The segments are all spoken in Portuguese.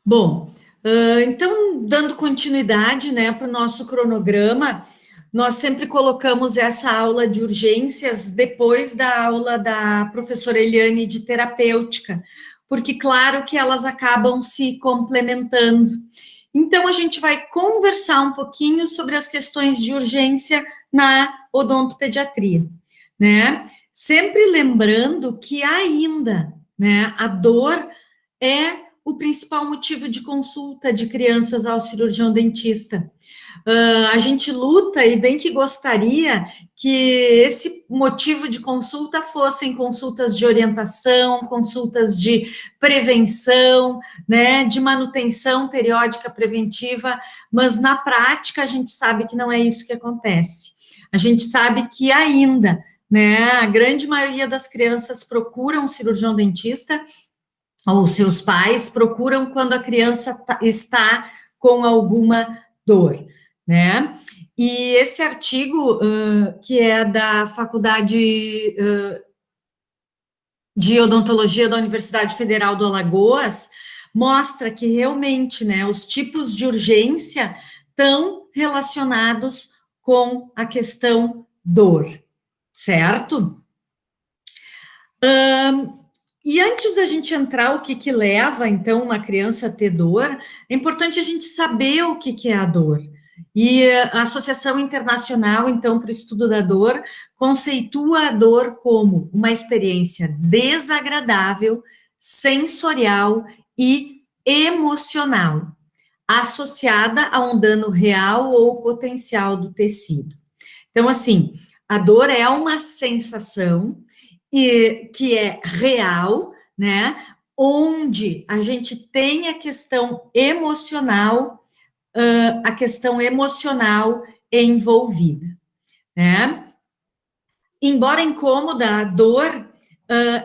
Bom, então, dando continuidade, né, para o nosso cronograma, nós sempre colocamos essa aula de urgências depois da aula da professora Eliane de terapêutica, porque, claro, que elas acabam se complementando. Então, a gente vai conversar um pouquinho sobre as questões de urgência na odontopediatria, né? Sempre lembrando que ainda, né, a dor é o principal motivo de consulta de crianças ao cirurgião dentista. A gente luta e bem que gostaria que esse motivo de consulta fossem consultas de orientação, consultas de prevenção, né, de manutenção periódica preventiva, mas na prática a gente sabe que não é isso que acontece. A gente sabe que ainda, né, a grande maioria das crianças procuram um cirurgião dentista ou seus pais procuram quando a criança está com alguma dor, né? E esse artigo, que é da Faculdade de Odontologia da Universidade Federal do Alagoas, mostra que realmente, né, os tipos de urgência estão relacionados com a questão dor, certo? E antes da gente entrar, o que leva, então, uma criança a ter dor, é importante a gente saber o que é a dor. E a Associação Internacional, então, para o Estudo da Dor, conceitua a dor como uma experiência desagradável, sensorial e emocional, associada a um dano real ou potencial do tecido. Então, assim, a dor é uma sensação que é real, né? Onde a gente tem a questão emocional envolvida, né? Embora incômoda, a dor,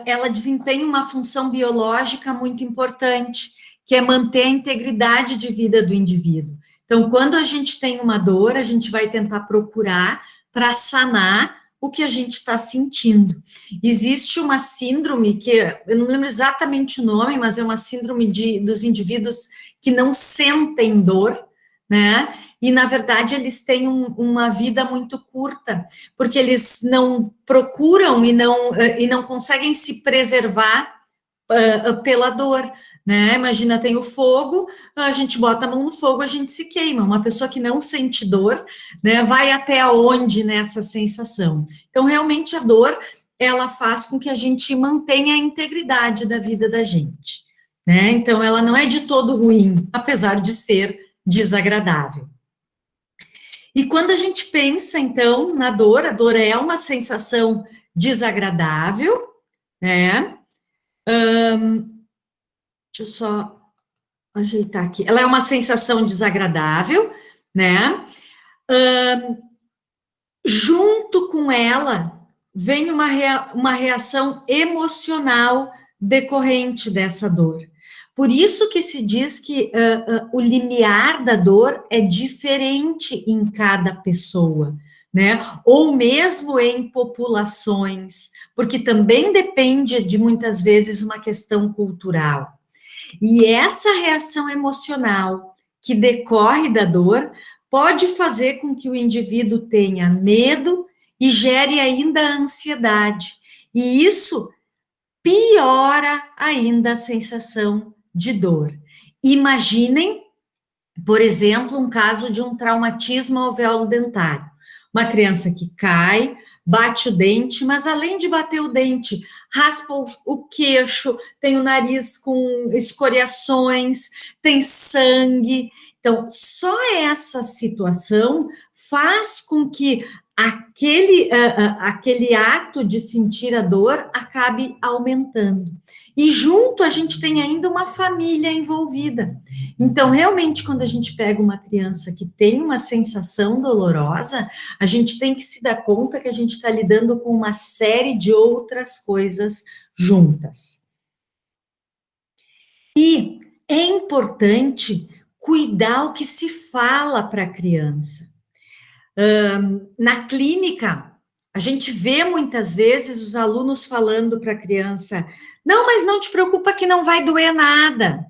ela desempenha uma função biológica muito importante, que é manter a integridade de vida do indivíduo. Então, quando a gente tem uma dor, a gente vai tentar procurar para sanar o que a gente está sentindo. Existe uma síndrome que eu não lembro exatamente o nome, mas é uma síndrome dos indivíduos que não sentem dor, né? E na verdade eles têm uma vida muito curta, porque eles não procuram e não conseguem se preservar pela dor, né? Imagina, tem o fogo, a gente bota a mão no fogo, a gente se queima. Uma pessoa que não sente dor, né, vai até onde nessa sensação? Então, realmente, a dor, ela faz com que a gente mantenha a integridade da vida da gente, né? Então, ela não é de todo ruim, apesar de ser desagradável. E quando a gente pensa, então, na dor, a dor é uma sensação desagradável, né? Deixa eu só ajeitar aqui. Ela é uma sensação desagradável, né? Junto com ela vem uma reação emocional decorrente dessa dor. Por isso que se diz que o limiar da dor é diferente em cada pessoa, né? Ou mesmo em populações, porque também depende de muitas vezes uma questão cultural. E essa reação emocional que decorre da dor pode fazer com que o indivíduo tenha medo e gere ainda ansiedade. E isso piora ainda a sensação de dor. Imaginem, por exemplo, um caso de um traumatismo alvéolo dentário. Uma criança que cai, bate o dente, mas além de bater o dente, raspa o queixo, tem o nariz com escoriações, tem sangue. Então, só essa situação faz com que aquele ato de sentir a dor acabe aumentando. E junto a gente tem ainda uma família envolvida. Então, realmente, quando a gente pega uma criança que tem uma sensação dolorosa, a gente tem que se dar conta que a gente está lidando com uma série de outras coisas juntas. E é importante cuidar o que se fala para a criança. Na clínica, a gente vê muitas vezes os alunos falando para a criança: não, mas não te preocupa que não vai doer nada.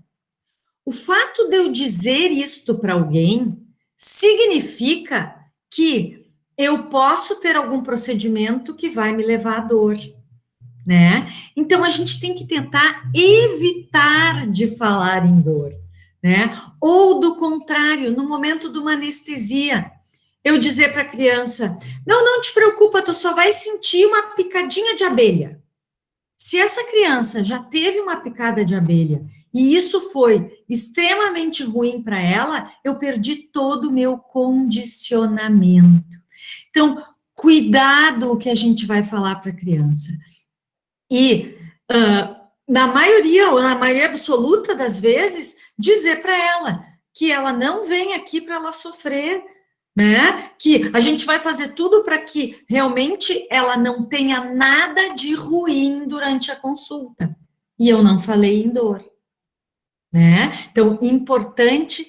O fato de eu dizer isto para alguém significa que eu posso ter algum procedimento que vai me levar à dor, né? Então a gente tem que tentar evitar de falar em dor, né? Ou do contrário, no momento de uma anestesia, eu dizer para a criança: não, não te preocupa, tu só vai sentir uma picadinha de abelha. Se essa criança já teve uma picada de abelha e isso foi extremamente ruim para ela, eu perdi todo o meu condicionamento. Então, cuidado o que a gente vai falar para a criança. E, na maioria, ou na maioria absoluta das vezes, dizer para ela que ela não vem aqui para ela sofrer, né? Que a gente vai fazer tudo para que realmente ela não tenha nada de ruim durante a consulta. E eu não falei em dor, né? Então, importante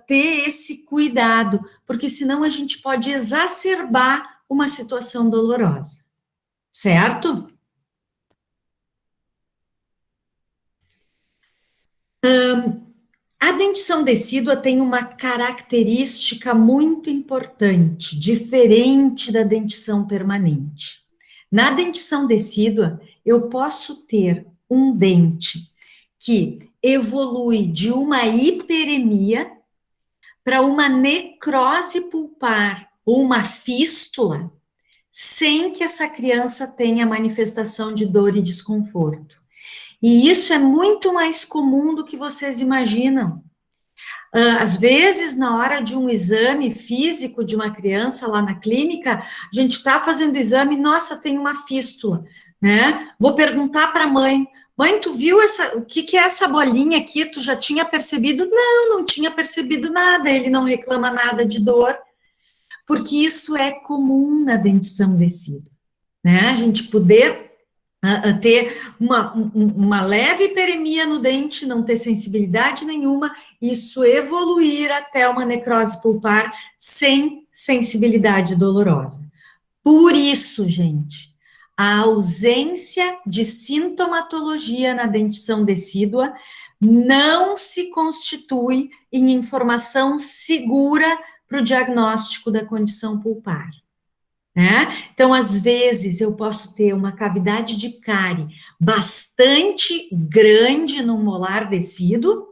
ter esse cuidado, porque senão a gente pode exacerbar uma situação dolorosa, certo? A dentição decídua tem uma característica muito importante, diferente da dentição permanente. Na dentição decídua, eu posso ter um dente que evolui de uma hiperemia para uma necrose pulpar ou uma fístula, sem que essa criança tenha manifestação de dor e desconforto. E isso é muito mais comum do que vocês imaginam. Às vezes, na hora de um exame físico de uma criança lá na clínica, a gente está fazendo exame, nossa, tem uma fístula, né? Vou perguntar para a mãe: mãe, tu viu essa, o que que é essa bolinha aqui? Tu já tinha percebido? Não, não tinha percebido nada. Ele não reclama nada de dor, porque isso é comum na dentição decida, né? A gente poder a ter uma leve hiperemia no dente, não ter sensibilidade nenhuma, isso evoluir até uma necrose pulpar sem sensibilidade dolorosa. Por isso, gente, a ausência de sintomatologia na dentição decídua não se constitui em informação segura para o diagnóstico da condição pulpar. Né? Então, às vezes, eu posso ter uma cavidade de cárie bastante grande no molar decíduo,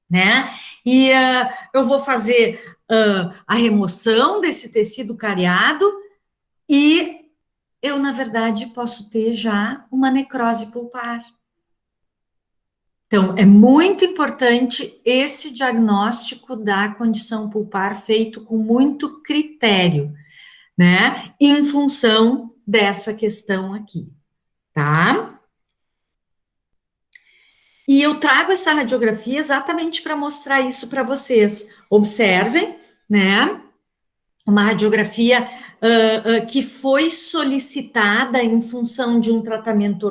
né? E eu vou fazer a remoção desse tecido cariado e eu, na verdade, posso ter já uma necrose pulpar. Então, é muito importante esse diagnóstico da condição pulpar feito com muito critério, né? Em função dessa questão aqui, tá? E eu trago essa radiografia exatamente para mostrar isso para vocês. Observem, né? Uma radiografia que foi solicitada em função de um tratamento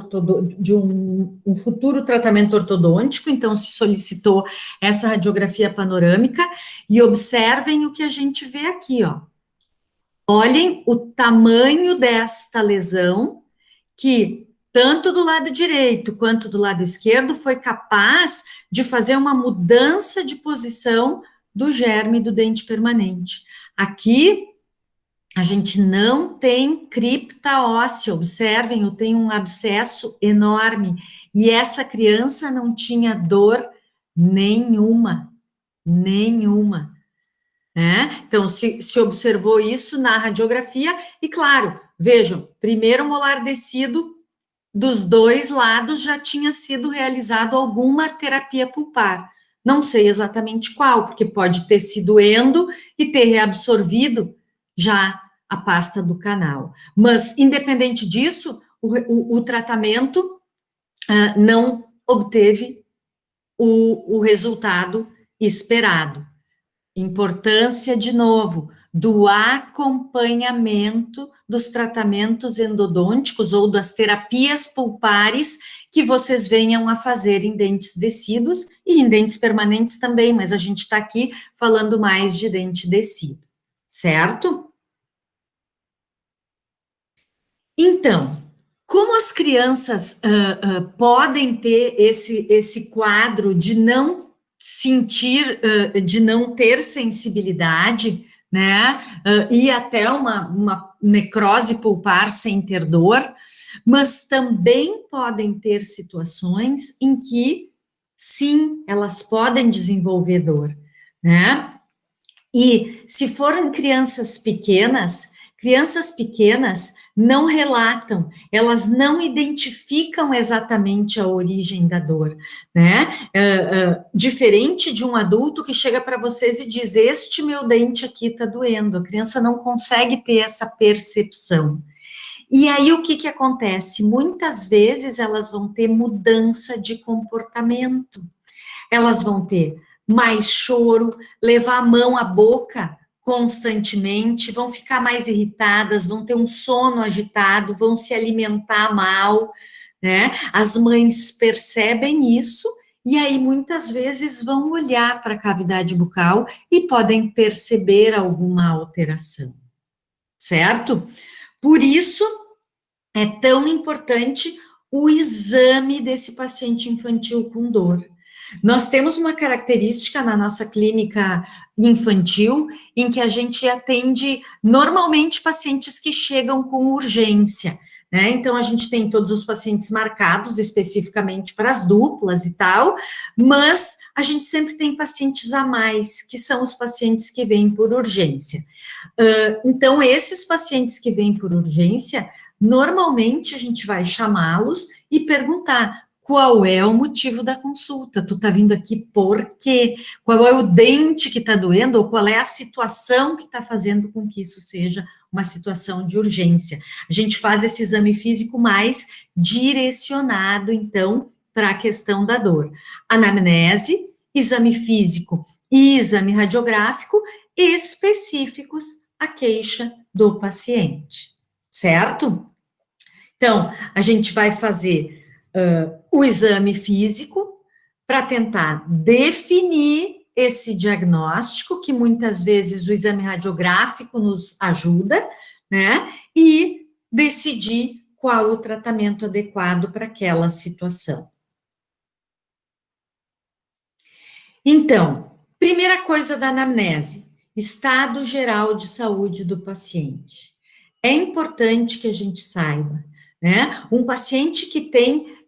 de um futuro tratamento ortodôntico, então se solicitou essa radiografia panorâmica e observem o que a gente vê aqui, ó. Olhem o tamanho desta lesão, que tanto do lado direito quanto do lado esquerdo foi capaz de fazer uma mudança de posição do germe do dente permanente. Aqui, a gente não tem cripta óssea, observem, eu tenho um abscesso enorme, e essa criança não tinha dor nenhuma, nenhuma. Né? Então, se observou isso na radiografia, e claro, vejam, primeiro molar descido, dos dois lados já tinha sido realizado alguma terapia pulpar. Não sei exatamente qual, porque pode ter sido endo e ter reabsorvido já a pasta do canal. Mas, independente disso, o tratamento não obteve o resultado esperado. Importância, de novo, do acompanhamento dos tratamentos endodônticos ou das terapias pulpares que vocês venham a fazer em dentes decíduos e em dentes permanentes também, mas a gente está aqui falando mais de dente decíduo, certo? Então, como as crianças podem ter esse quadro de não sentir, de não ter sensibilidade, né, e até uma necrose pulpar sem ter dor, mas também podem ter situações em que, sim, elas podem desenvolver dor, né, e se forem crianças pequenas não relatam, elas não identificam exatamente a origem da dor, né? Diferente de um adulto que chega para vocês e diz: Este meu dente aqui está doendo. A criança não consegue ter essa percepção. E aí o que que acontece? Muitas vezes elas vão ter mudança de comportamento, elas vão ter mais choro, levar a mão à boca constantemente, vão ficar mais irritadas, vão ter um sono agitado, vão se alimentar mal, né? As mães percebem isso e aí muitas vezes vão olhar para a cavidade bucal e podem perceber alguma alteração, certo? Por isso é tão importante o exame desse paciente infantil com dor. Nós temos uma característica na nossa clínica infantil em que a gente atende normalmente pacientes que chegam com urgência, né? Então a gente tem todos os pacientes marcados especificamente para as duplas e tal, mas a gente sempre tem pacientes a mais, que são os pacientes que vêm por urgência. Então, esses pacientes que vêm por urgência, normalmente a gente vai chamá-los e perguntar: qual é o motivo da consulta? Tu tá vindo aqui por quê? Qual é o dente que está doendo ou qual é a situação que está fazendo com que isso seja uma situação de urgência? A gente faz esse exame físico mais direcionado, então, para a questão da dor. Anamnese, exame físico e exame radiográfico específicos à queixa do paciente, certo? Então, a gente vai fazer o exame físico para tentar definir esse diagnóstico, que muitas vezes o exame radiográfico nos ajuda, né? E decidir qual o tratamento adequado para aquela situação. Então, primeira coisa da anamnese, estado geral de saúde do paciente. É importante que a gente saiba, né? Um paciente que tem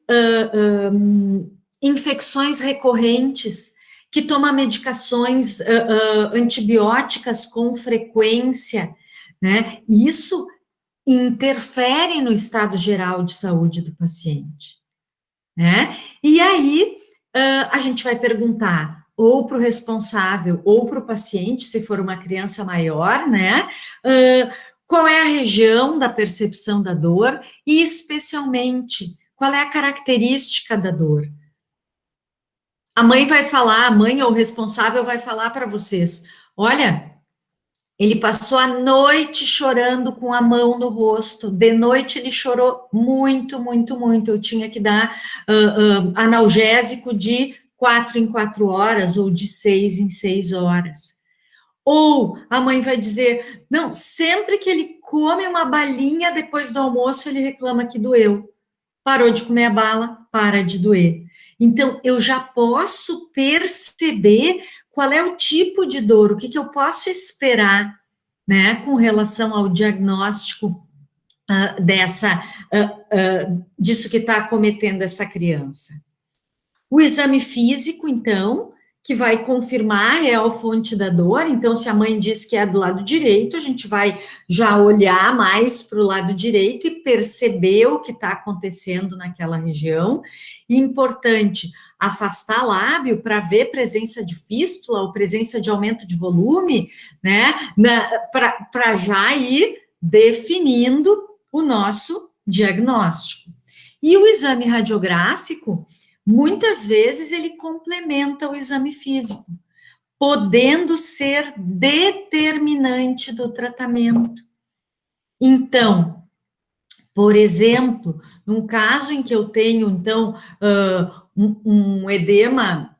infecções recorrentes, que toma medicações antibióticas com frequência, né? Isso interfere no estado geral de saúde do paciente, né? E aí a gente vai perguntar ou para o responsável ou para o paciente, se for uma criança maior, né? Qual é a região da percepção da dor e, especialmente, qual é a característica da dor? A mãe vai falar, a mãe ou o responsável vai falar para vocês: olha, ele passou a noite chorando com a mão no rosto. De noite ele chorou muito, muito, muito. Eu tinha que dar analgésico de 4 em 4 horas ou de 6 em 6 horas. Ou a mãe vai dizer: não, sempre que ele come uma balinha depois do almoço, ele reclama que doeu. Parou de comer a bala, para de doer. Então, eu já posso perceber qual é o tipo de dor, o que, que eu posso esperar, né, com relação ao diagnóstico disso que está acometendo essa criança. O exame físico, então, que vai confirmar a real fonte da dor. Então, se a mãe diz que é do lado direito, a gente vai já olhar mais para o lado direito e perceber o que está acontecendo naquela região. E importante, afastar lábio para ver presença de fístula ou presença de aumento de volume, né? Para já ir definindo o nosso diagnóstico. E o exame radiográfico, muitas vezes ele complementa o exame físico, podendo ser determinante do tratamento. Então, por exemplo, num caso em que eu tenho, então, um edema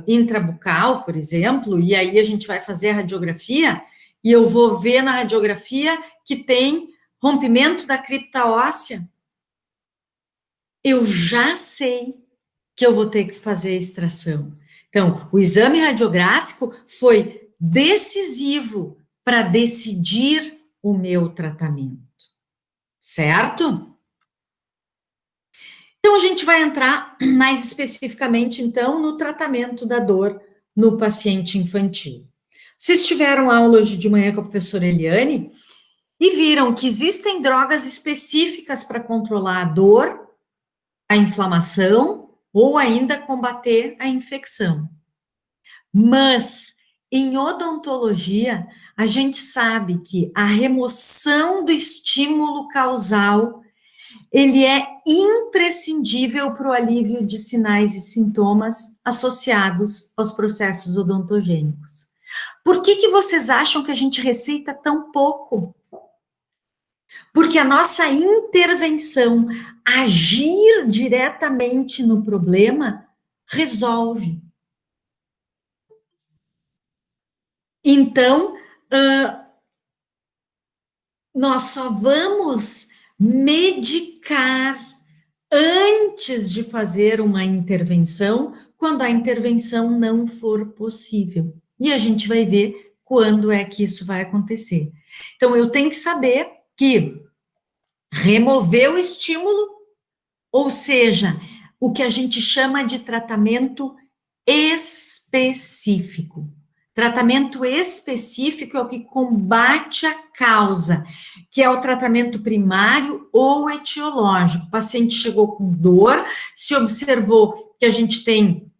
intrabucal, por exemplo, e aí a gente vai fazer a radiografia, e eu vou ver na radiografia que tem rompimento da cripta óssea, eu já sei que eu vou ter que fazer a extração. Então, o exame radiográfico foi decisivo para decidir o meu tratamento, certo? Então, a gente vai entrar mais especificamente, então, no tratamento da dor no paciente infantil. Vocês tiveram aula hoje de manhã com a professora Eliane e viram que existem drogas específicas para controlar a dor, a inflamação ou ainda combater a infecção. Mas, em odontologia, a gente sabe que a remoção do estímulo causal ele é imprescindível para o alívio de sinais e sintomas associados aos processos odontogênicos. Por que vocês acham que a gente receita tão pouco? Porque a nossa intervenção, agir diretamente no problema, resolve. Então, nós só vamos medicar antes de fazer uma intervenção, quando a intervenção não for possível. E a gente vai ver quando é que isso vai acontecer. Então, eu tenho que saber que remover o estímulo, ou seja, o que a gente chama de tratamento específico. Tratamento específico é o que combate a causa, que é o tratamento primário ou etiológico. O paciente chegou com dor, se observou que a gente tem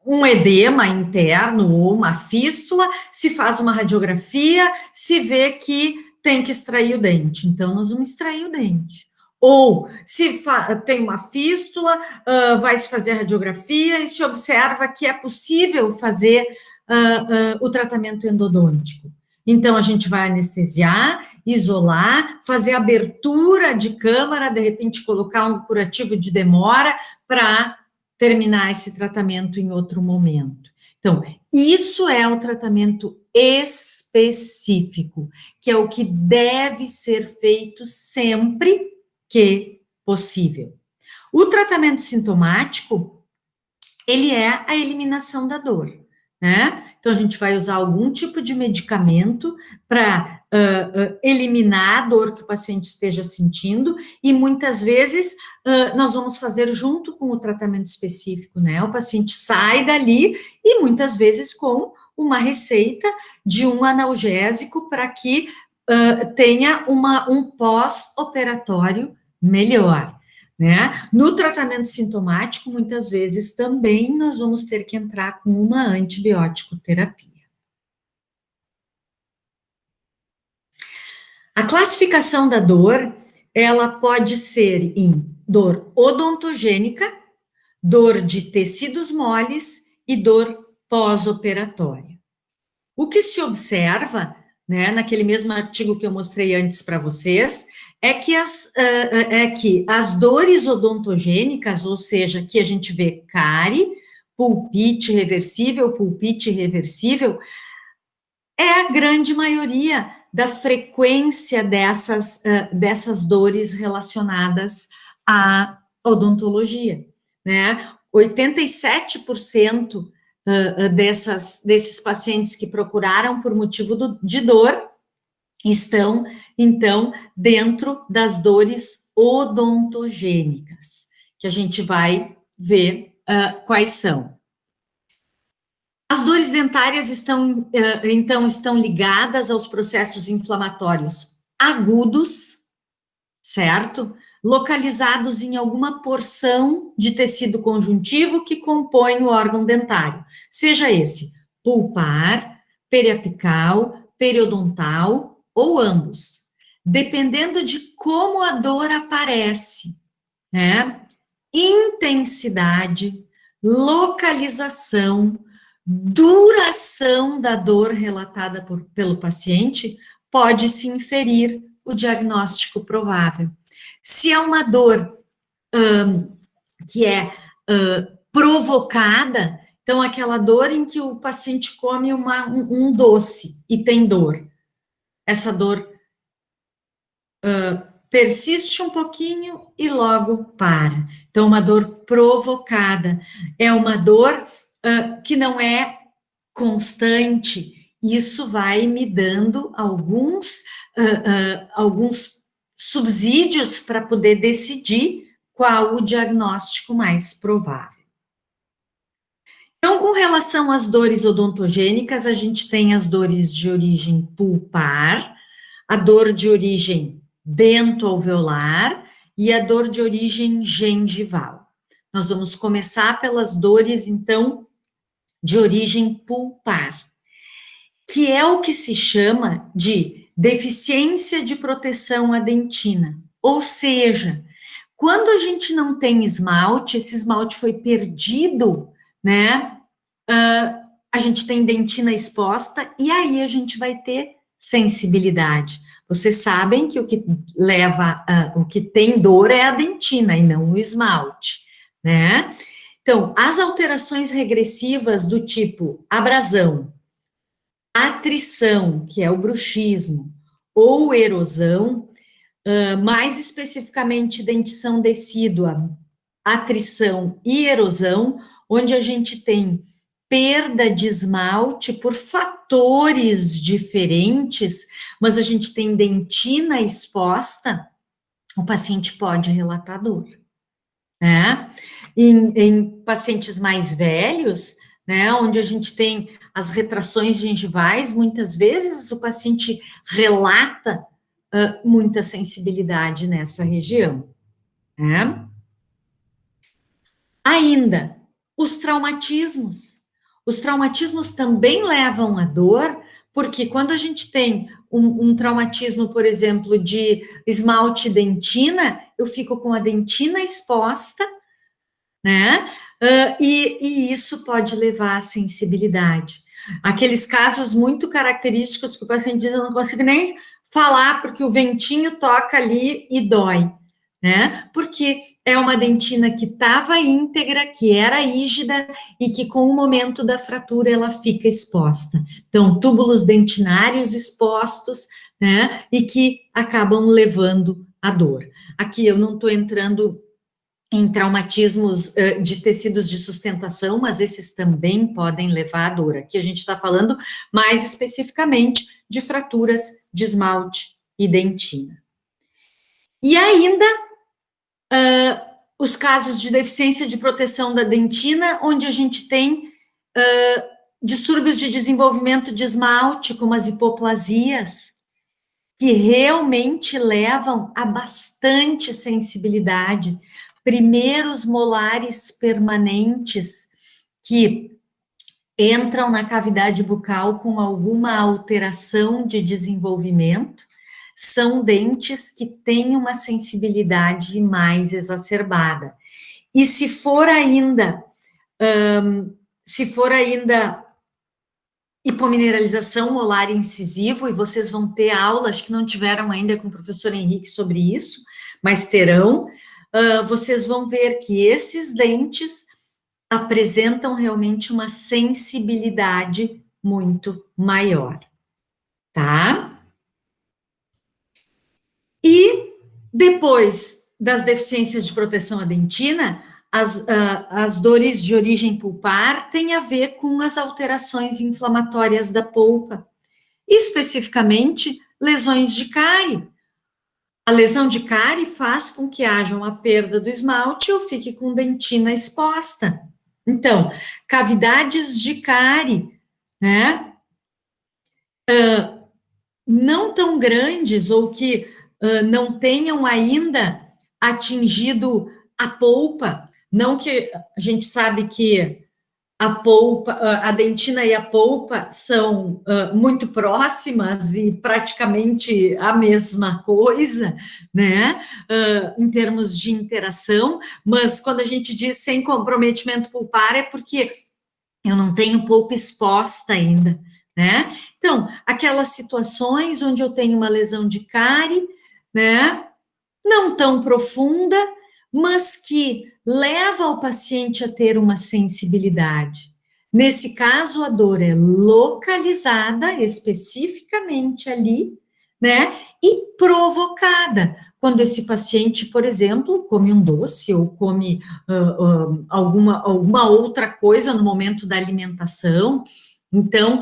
um edema interno ou uma fístula, se faz uma radiografia, se vê que tem que extrair o dente. Então, nós vamos extrair o dente. Ou, se tem uma fístula, vai se fazer a radiografia e se observa que é possível fazer o tratamento endodôntico. Então, a gente vai anestesiar, isolar, fazer abertura de câmara, de repente colocar um curativo de demora para terminar esse tratamento em outro momento. Então, isso é o tratamento específico, que é o que deve ser feito sempre que possível. O tratamento sintomático, ele é a eliminação da dor, né? Então, a gente vai usar algum tipo de medicamento para eliminar a dor que o paciente esteja sentindo, e muitas vezes nós vamos fazer junto com o tratamento específico, né? O paciente sai dali e muitas vezes com uma receita de um analgésico para que tenha um pós-operatório melhor, né? No tratamento sintomático, muitas vezes também nós vamos ter que entrar com uma antibiótico terapia. A classificação da dor, ela pode ser em dor odontogênica, dor de tecidos moles e dor pós-operatória. O que se observa, né, naquele mesmo artigo que eu mostrei antes para vocês, é que as dores odontogênicas, ou seja, que a gente vê cárie, pulpite reversível, é a grande maioria da frequência dessas dores relacionadas à odontologia, né? 87% desses pacientes que procuraram por motivo de dor estão, então, dentro das dores odontogênicas, que a gente vai ver quais são. As dores dentárias então, estão ligadas aos processos inflamatórios agudos, certo? Localizados em alguma porção de tecido conjuntivo que compõe o órgão dentário, seja esse pulpar, periapical, periodontal ou ambos, dependendo de como a dor aparece, né? Intensidade, localização, duração da dor relatada pelo paciente, pode-se inferir o diagnóstico provável. Se é uma dor que é provocada, então aquela dor em que o paciente come um doce e tem dor, essa dor persiste um pouquinho e logo para. Então, uma dor provocada, é uma dor que não é constante. Isso vai me dando alguns subsídios para poder decidir qual o diagnóstico mais provável. Então, com relação às dores odontogênicas, a gente tem as dores de origem pulpar, a dor de origem dentoalveolar e a dor de origem gengival. Nós vamos começar pelas dores, então, de origem pulpar, que é o que se chama de deficiência de proteção à dentina. Ou seja, quando a gente não tem esmalte, esse esmalte foi perdido, né? A gente tem dentina exposta e aí a gente vai ter sensibilidade. Vocês sabem que o que leva, o que tem dor é a dentina e não o esmalte, né? Então, as alterações regressivas do tipo abrasão, atrição, que é o bruxismo, ou erosão, mais especificamente dentição decídua, atrição e erosão, onde a gente tem perda de esmalte por fatores diferentes, mas a gente tem dentina exposta, o paciente pode relatar dor, né? Em pacientes mais velhos, né, onde a gente tem as retrações gengivais, muitas vezes o paciente relata muita sensibilidade nessa região, né? Ainda, os traumatismos. Os traumatismos também levam à dor, porque quando a gente tem um traumatismo, por exemplo, de esmalte dentina, eu fico com a dentina exposta, né? E isso pode levar à sensibilidade. Aqueles casos muito característicos que o paciente diz, eu não consigo nem falar, porque o ventinho toca ali e dói, né? Porque é uma dentina que estava íntegra, que era rígida e que com o momento da fratura ela fica exposta. Então, túbulos dentinários expostos, né? E que acabam levando à dor. Aqui eu não estou entrando em traumatismos de tecidos de sustentação, mas esses também podem levar à dor. Aqui a gente está falando mais especificamente de fraturas de esmalte e dentina. E ainda os casos de deficiência de proteção da dentina, onde a gente tem distúrbios de desenvolvimento de esmalte, como as hipoplasias, que realmente levam a bastante sensibilidade. Primeiros molares permanentes que entram na cavidade bucal com alguma alteração de desenvolvimento, são dentes que têm uma sensibilidade mais exacerbada. E se for ainda hipomineralização molar incisivo, e vocês vão ter aulas que não tiveram ainda com o professor Henrique sobre isso, mas terão, vocês vão ver que esses dentes apresentam realmente uma sensibilidade muito maior, tá? E depois das deficiências de proteção à dentina, as dores de origem pulpar têm a ver com as alterações inflamatórias da polpa, especificamente lesões de cárie. A lesão de cárie faz com que haja uma perda do esmalte e eu fique com dentina exposta. Então, cavidades de cárie, né, não tão grandes ou que não tenham ainda atingido a polpa, não que a gente sabe que a polpa, a dentina e a polpa são muito próximas e praticamente a mesma coisa, né, em termos de interação, mas quando a gente diz sem comprometimento pulpar é porque eu não tenho polpa exposta ainda, né? Então, aquelas situações onde eu tenho uma lesão de cárie, né, não tão profunda, mas que leva o paciente a ter uma sensibilidade. Nesse caso, a dor é localizada especificamente ali, né? E provocada, quando esse paciente, por exemplo, come um doce ou come alguma outra coisa no momento da alimentação. Então,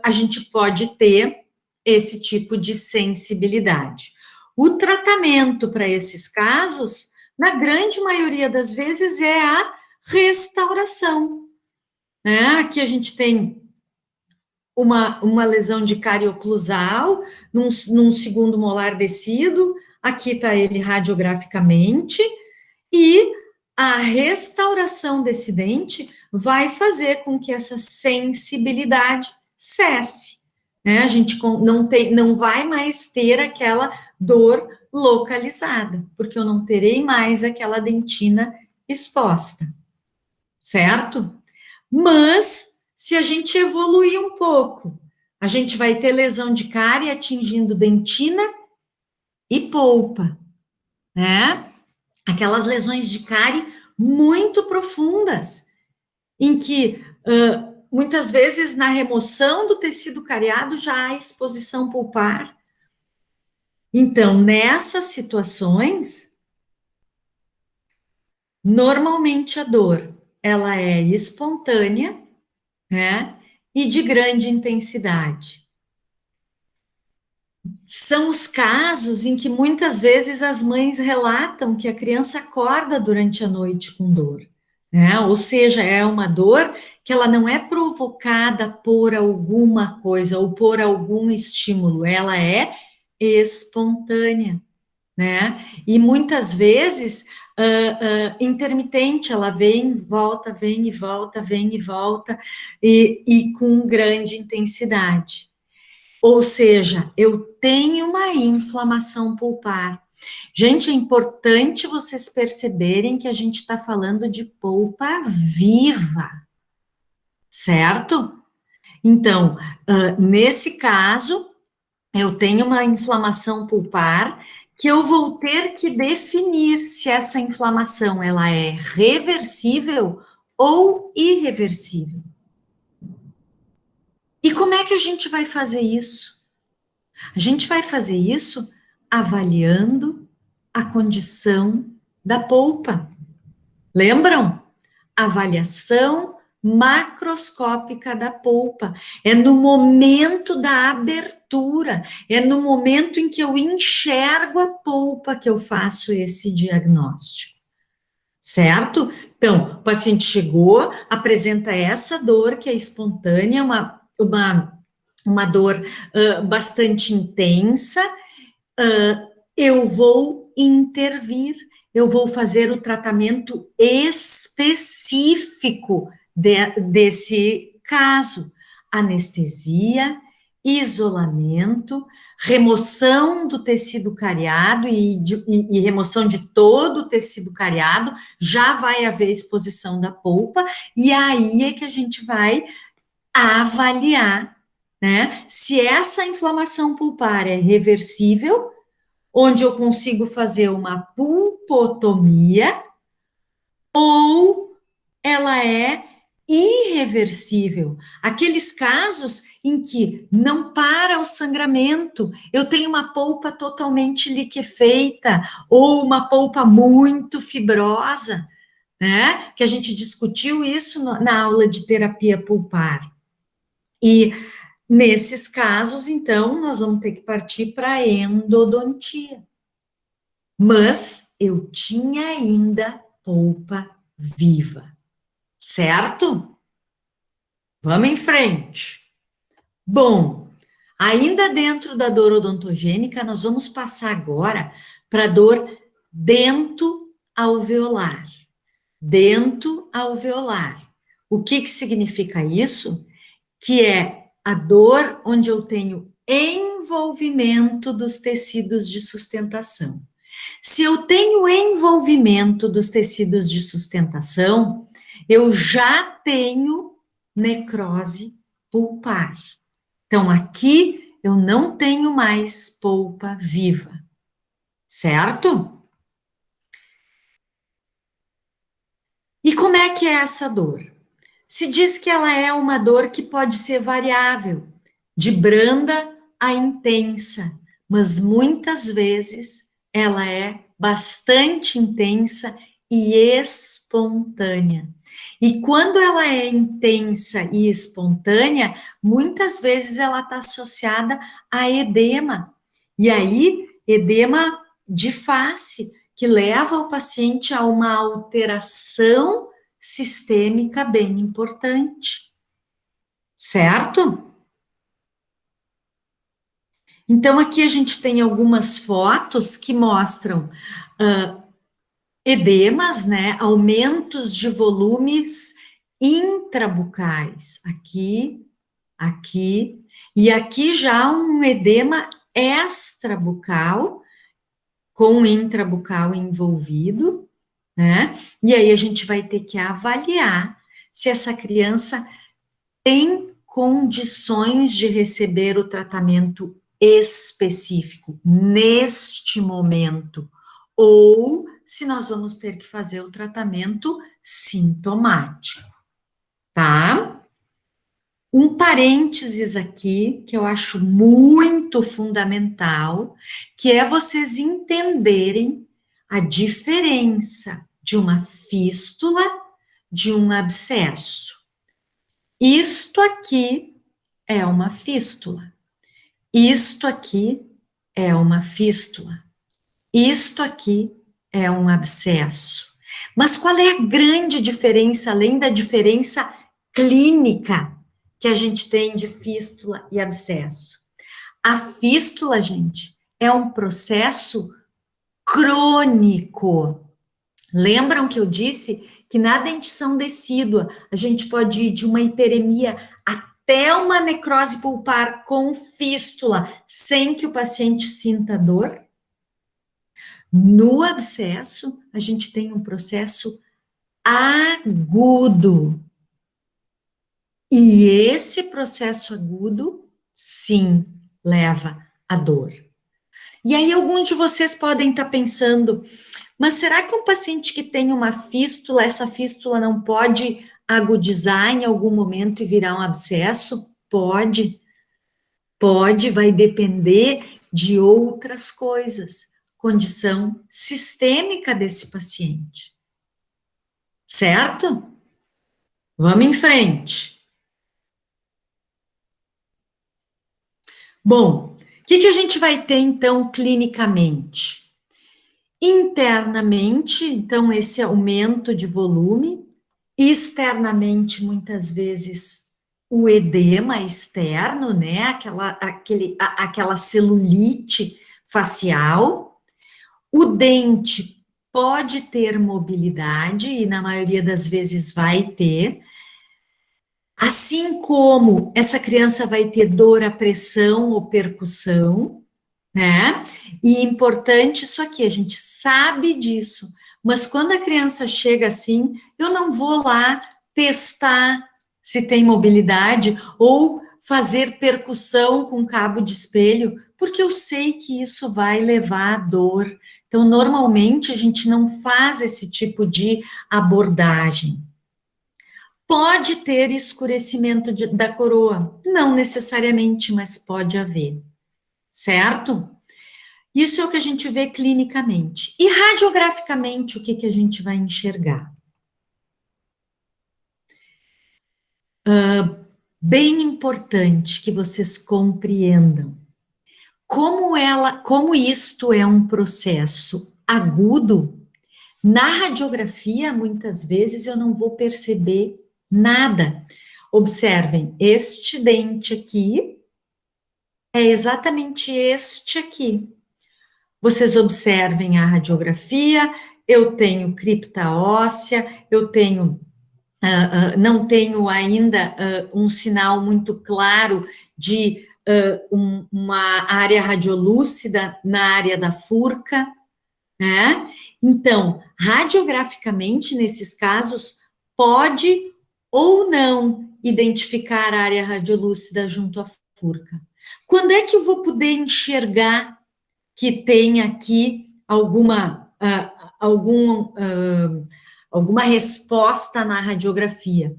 a gente pode ter esse tipo de sensibilidade. O tratamento para esses casos, na grande maioria das vezes, é a restauração, né? Aqui a gente tem uma lesão de cárie oclusal, num segundo molar descido, aqui está ele radiograficamente, e a restauração desse dente vai fazer com que essa sensibilidade cesse, né? A gente não vai mais ter aquela dor localizada, porque eu não terei mais aquela dentina exposta, certo? Mas, se a gente evoluir um pouco, a gente vai ter lesão de cárie atingindo dentina e polpa, né? Aquelas lesões de cárie muito profundas, em que muitas vezes na remoção do tecido cariado já há exposição pulpar. Então, nessas situações, normalmente a dor ela é espontânea, né? E de grande intensidade. São os casos em que muitas vezes as mães relatam que a criança acorda durante a noite com dor, né? Ou seja, é uma dor que ela não é provocada por alguma coisa ou por algum estímulo, ela é espontânea, né? E muitas vezes intermitente, ela vem, volta, vem e volta, vem e volta, e com grande intensidade. Ou seja, eu tenho uma inflamação pulpar. Gente, é importante vocês perceberem que a gente está falando de polpa viva, certo? Então, nesse caso, eu tenho uma inflamação pulpar que eu vou ter que definir se essa inflamação ela é reversível ou irreversível. E como é que a gente vai fazer isso? A gente vai fazer isso avaliando a condição da polpa. Lembram? Avaliação macroscópica da polpa. É no momento da abertura, é no momento em que eu enxergo a polpa que eu faço esse diagnóstico. Certo? Então, o paciente chegou, apresenta essa dor que é espontânea, uma dor bastante intensa, eu vou intervir, eu vou fazer o tratamento específico desse caso. Anestesia, isolamento, remoção do tecido cariado e remoção de todo o tecido cariado, já vai haver exposição da polpa, e aí é que a gente vai avaliar, né, se essa inflamação pulpar é reversível, onde eu consigo fazer uma pulpotomia, ou ela é irreversível. Aqueles casos em que não para o sangramento, eu tenho uma polpa totalmente liquefeita, ou uma polpa muito fibrosa, né? Que a gente discutiu isso na aula de terapia pulpar. E nesses casos, então, nós vamos ter que partir para a endodontia. Mas eu tinha ainda polpa viva, certo? Vamos em frente. Bom, ainda dentro da dor odontogênica, nós vamos passar agora para a dor dento-alveolar. Dento-alveolar. O que significa isso? Que é a dor onde eu tenho envolvimento dos tecidos de sustentação. Se eu tenho envolvimento dos tecidos de sustentação, eu já tenho necrose pulpar. Então, aqui eu não tenho mais polpa viva, certo? E como é que é essa dor? Se diz que ela é uma dor que pode ser variável, de branda a intensa, mas muitas vezes ela é bastante intensa e espontânea. E quando ela é intensa e espontânea, muitas vezes ela está associada a edema. E aí, edema de face, que leva o paciente a uma alteração sistêmica bem importante. Certo? Então, aqui a gente tem algumas fotos que mostram edemas, né? Aumentos de volumes intrabucais. Aqui, aqui, e aqui já um edema extrabucal, com intrabucal envolvido, né? E aí a gente vai ter que avaliar se essa criança tem condições de receber o tratamento específico neste momento, ou se nós vamos ter que fazer o tratamento sintomático, tá? Um parênteses aqui, que eu acho muito fundamental, que é vocês entenderem a diferença de uma fístula de um abscesso. Isto aqui é uma fístula. Isto aqui é uma fístula. Isto aqui é um abscesso. Mas qual é a grande diferença, além da diferença clínica que a gente tem de fístula e abscesso? A fístula, gente, é um processo crônico. Lembram que eu disse que na dentição decídua a gente pode ir de uma hiperemia até uma necrose pulpar com fístula, sem que o paciente sinta dor? No abscesso, a gente tem um processo agudo. E esse processo agudo, sim, leva à dor. E aí alguns de vocês podem estar pensando, mas será que um paciente que tem uma fístula, essa fístula não pode agudizar em algum momento e virar um abscesso? Pode. Pode, vai depender de outras coisas. Condição sistêmica desse paciente. Certo? Vamos em frente. Bom, o que a gente vai ter então clinicamente? Internamente, então, esse aumento de volume, externamente, muitas vezes, o edema externo, né, aquela celulite facial. O dente pode ter mobilidade, e na maioria das vezes vai ter, assim como essa criança vai ter dor à pressão ou percussão, né? E importante isso aqui, a gente sabe disso, mas quando a criança chega assim, eu não vou lá testar se tem mobilidade ou fazer percussão com cabo de espelho, porque eu sei que isso vai levar à dor. Então, normalmente, a gente não faz esse tipo de abordagem. Pode ter escurecimento da coroa? Não necessariamente, mas pode haver, certo? Isso é o que a gente vê clinicamente. E radiograficamente, o que a gente vai enxergar? Bem importante que vocês compreendam. Como isto é um processo agudo, na radiografia, muitas vezes, eu não vou perceber nada. Observem, este dente aqui é exatamente este aqui. Vocês observem a radiografia, eu tenho cripta óssea, eu tenho, não tenho ainda um sinal muito claro de uma área radiolúcida na área da furca, né? Então, radiograficamente, nesses casos, pode ou não identificar a área radiolúcida junto à furca. Quando é que eu vou poder enxergar que tem aqui alguma resposta na radiografia?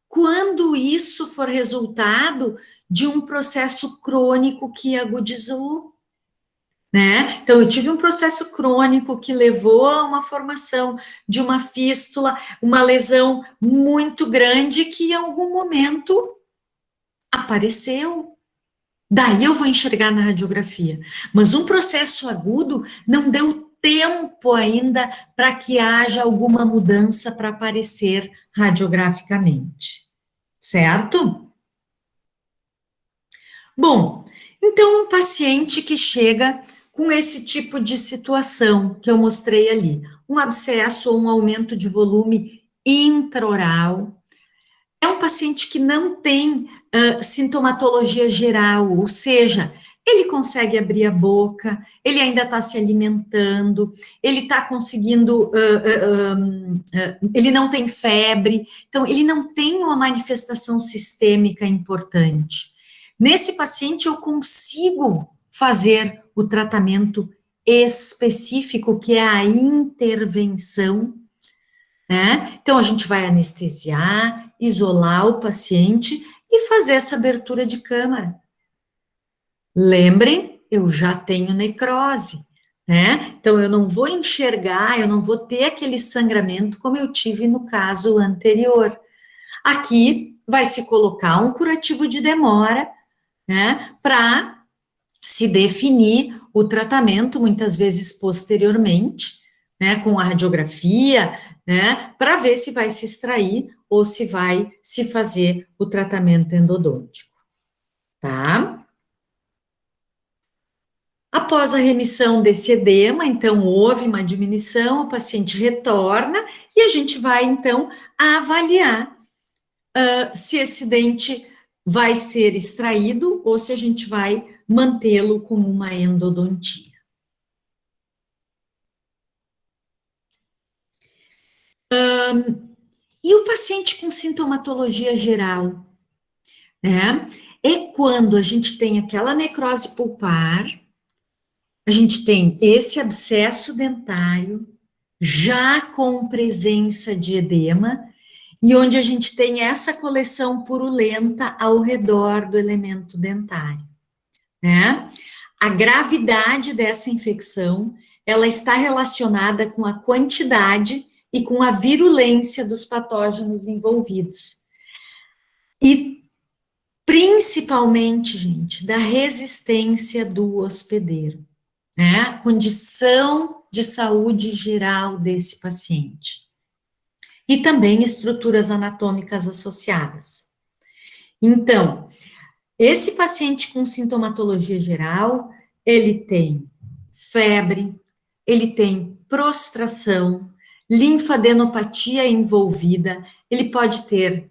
Quando isso for resultado de um processo crônico que agudizou. né? Então, eu tive um processo crônico que levou a uma formação de uma fístula, uma lesão muito grande que em algum momento apareceu. Daí eu vou enxergar na radiografia. Mas um processo agudo não deu tempo ainda para que haja alguma mudança para aparecer radiograficamente. Certo? Bom, então um paciente que chega com esse tipo de situação que eu mostrei ali, um abscesso ou um aumento de volume intraoral, é um paciente que não tem sintomatologia geral, ou seja, ele consegue abrir a boca, ele ainda está se alimentando, ele está conseguindo, ele não tem febre, então ele não tem uma manifestação sistêmica importante. Nesse paciente eu consigo fazer o tratamento específico, que é a intervenção, né? Então, a gente vai anestesiar, isolar o paciente e fazer essa abertura de câmara. Lembrem, eu já tenho necrose, né? Então, eu não vou enxergar, eu não vou ter aquele sangramento como eu tive no caso anterior. Aqui vai se colocar um curativo de demora, né? Para se definir o tratamento, muitas vezes posteriormente, né, com a radiografia, né, para ver se vai se extrair ou se vai se fazer o tratamento endodôntico, tá? Após a remissão desse edema, então houve uma diminuição, o paciente retorna e a gente vai então avaliar se esse dente vai ser extraído ou se a gente vai mantê-lo com uma endodontia. E o paciente com sintomatologia geral, né? É quando a gente tem aquela necrose pulpar, a gente tem esse abscesso dentário, já com presença de edema, e onde a gente tem essa coleção purulenta ao redor do elemento dentário, né? A gravidade dessa infecção, ela está relacionada com a quantidade e com a virulência dos patógenos envolvidos. E principalmente, gente, da resistência do hospedeiro, né? A condição de saúde geral desse paciente. E também estruturas anatômicas associadas. Então, esse paciente com sintomatologia geral, ele tem febre, ele tem prostração, linfadenopatia envolvida, ele pode ter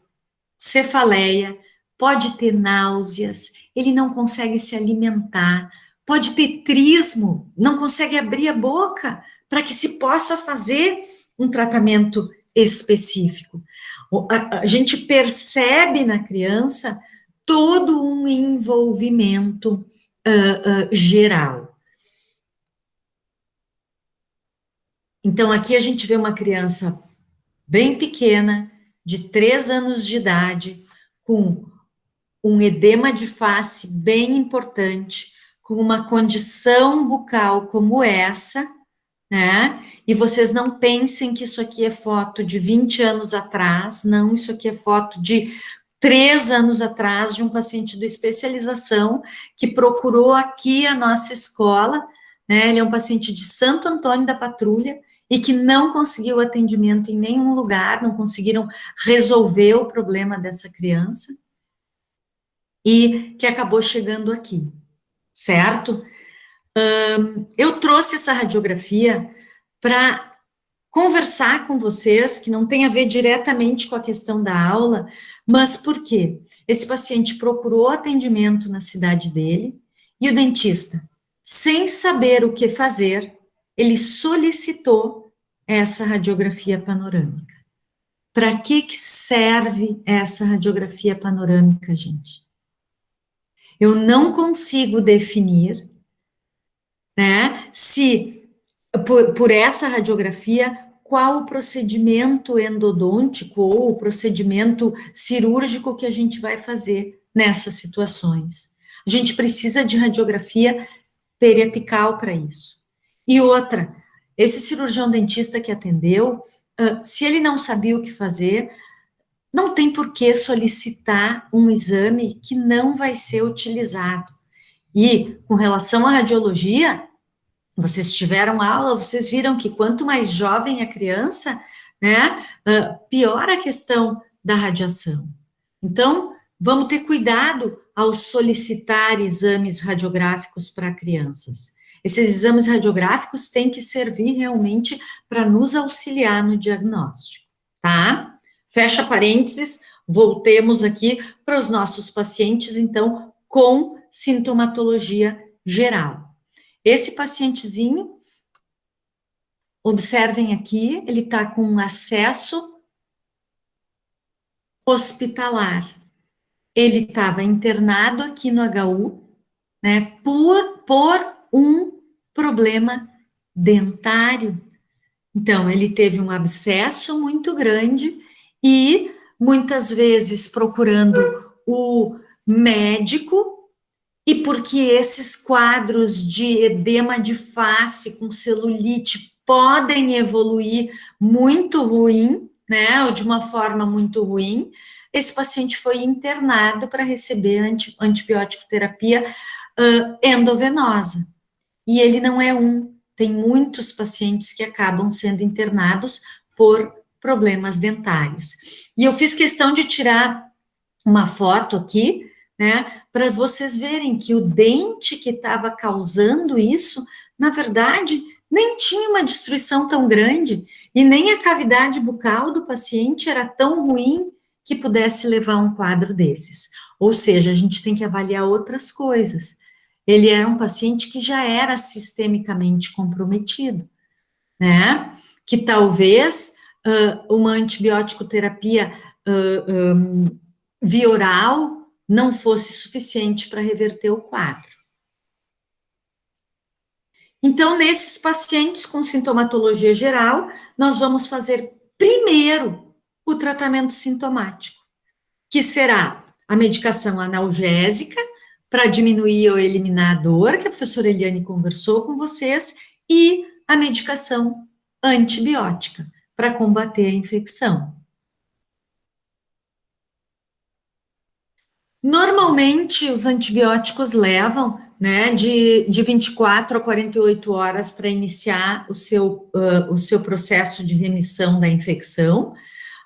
cefaleia, pode ter náuseas, ele não consegue se alimentar, pode ter trismo, não consegue abrir a boca para que se possa fazer um tratamento específico. A gente percebe na criança todo um envolvimento geral. Então, aqui a gente vê uma criança bem pequena, de 3 anos de idade, com um edema de face bem importante, com uma condição bucal como essa, né? E vocês não pensem que isso aqui é foto de 20 anos atrás, não, isso aqui é foto de 3 anos atrás, de um paciente de especialização que procurou aqui a nossa escola, né? Ele é um paciente de Santo Antônio da Patrulha e que não conseguiu atendimento em nenhum lugar, não conseguiram resolver o problema dessa criança e que acabou chegando aqui, certo? Eu trouxe essa radiografia para conversar com vocês, que não tem a ver diretamente com a questão da aula, mas por quê? Esse paciente procurou atendimento na cidade dele e o dentista, sem saber o que fazer, ele solicitou essa radiografia panorâmica. Para que serve essa radiografia panorâmica, gente? Eu não consigo definir, né, se por essa radiografia, qual o procedimento endodôntico ou o procedimento cirúrgico que a gente vai fazer nessas situações. A gente precisa de radiografia periapical para isso. E outra, esse cirurgião dentista que atendeu, se ele não sabia o que fazer, não tem por que solicitar um exame que não vai ser utilizado. E com relação à radiologia, vocês tiveram aula, vocês viram que quanto mais jovem a criança, né, pior a questão da radiação. Então, vamos ter cuidado ao solicitar exames radiográficos para crianças. Esses exames radiográficos têm que servir realmente para nos auxiliar no diagnóstico, tá? Fecha parênteses, voltemos aqui para os nossos pacientes, então, com sintomatologia geral. Esse pacientezinho, observem aqui, ele está com acesso hospitalar. Ele estava internado aqui no HU, né, por um problema dentário. Então, ele teve um abscesso muito grande e, muitas vezes, procurando o médico, e porque esses quadros de edema de face com celulite podem evoluir muito ruim, né, ou de uma forma muito ruim, esse paciente foi internado para receber antibiótico terapia endovenosa. E ele não é tem muitos pacientes que acabam sendo internados por problemas dentários. E eu fiz questão de tirar uma foto aqui, né, para vocês verem que o dente que estava causando isso, na verdade, nem tinha uma destruição tão grande, e nem a cavidade bucal do paciente era tão ruim que pudesse levar a um quadro desses. Ou seja, a gente tem que avaliar outras coisas. Ele era um paciente que já era sistemicamente comprometido, né, que talvez uma antibiótico terapia via oral não fosse suficiente para reverter o quadro. Então, nesses pacientes com sintomatologia geral, nós vamos fazer primeiro o tratamento sintomático, que será a medicação analgésica para diminuir ou eliminar a dor, que a professora Eliane conversou com vocês, e a medicação antibiótica para combater a infecção. Normalmente, os antibióticos levam, né, de 24 a 48 horas para iniciar o seu processo de remissão da infecção.